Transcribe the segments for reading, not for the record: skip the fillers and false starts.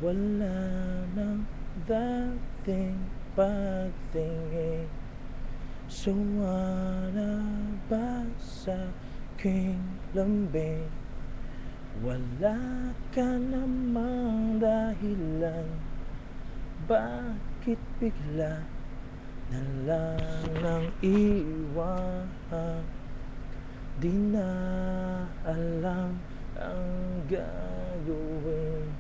Wala nang dating pagtingin. Sumana ba sa aking lambing? Wala ka namang dahilan. Bakit bigla na lang nang iwan? Di na alam ang gagawin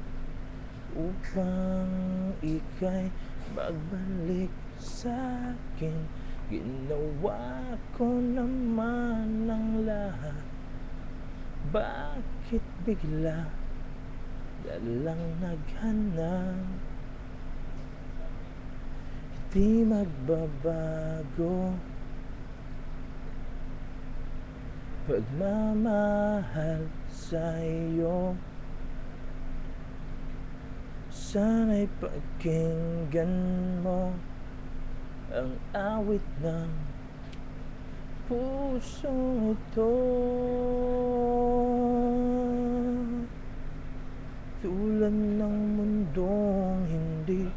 upang ika'y magbalik sa'kin. Ginawa ko naman ang lahat. Bakit bigla na lang naghanap? Di magbabago pagmamahal sa'yo. Sana'y pakinggan mo ang awit ng pusong ito. Tulad ng mundong hindi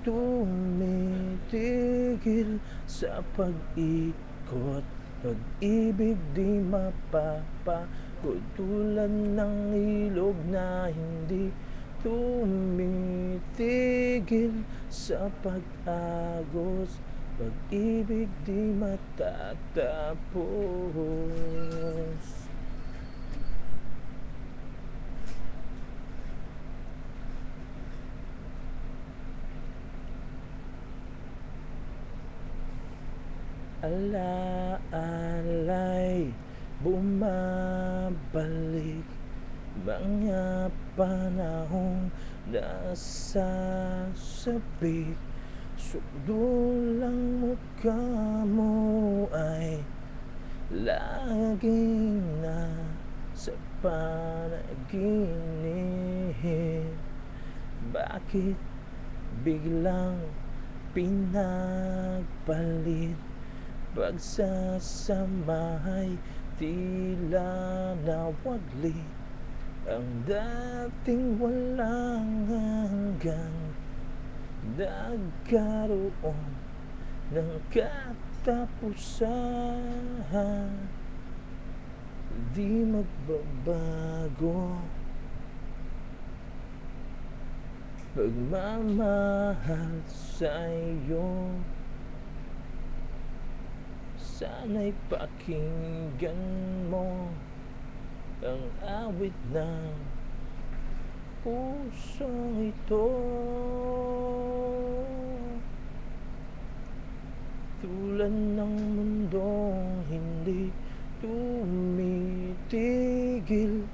tumitigil sa pag-ikot, pag-ibig di mapapagod. Tulad ng ilog na hindi tumitigil sa pag-agos, pag-ibig di matatapos. Alaalay bumabalik, mga panahong nasasabik. Sudulang mukha mo ay laging nasa panaginip. Bakit biglang pinagpalit? Pagsasamahay tila nawaglit, ang dating walang hanggan nagkaroon ng katapusan. Di magbabago pagmamahal sa'yo. Sana'y pakinggan mo ang awit ng pusong ito. Tulad ng mundong hindi tumitigil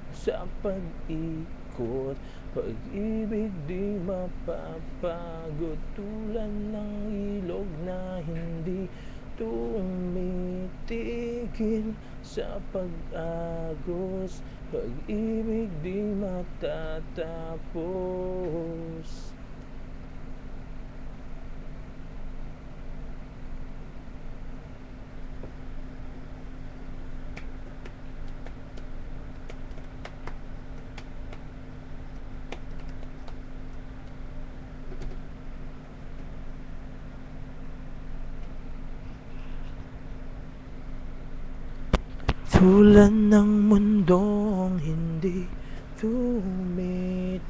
sa pag-ikot, pag-ibig di mapapagod. Tulad ng ilog na hindi tumitigil sa pag-agos, pag-ibig di matatapos. Tulad ng mundong hindi tumitigil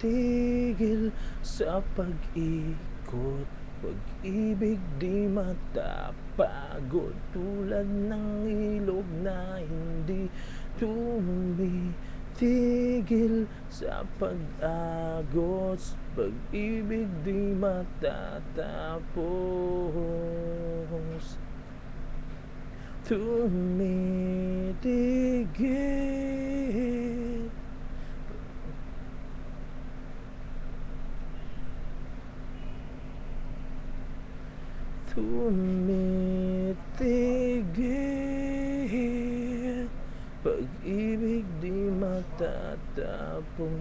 sa pag-ikot, pag-ibig di matapagod. Tulad ng ilog na hindi tumitigil sa pag-agos, pag-ibig di matatapos. Tumitigil, tumitigil, pag-ibig di matatapos.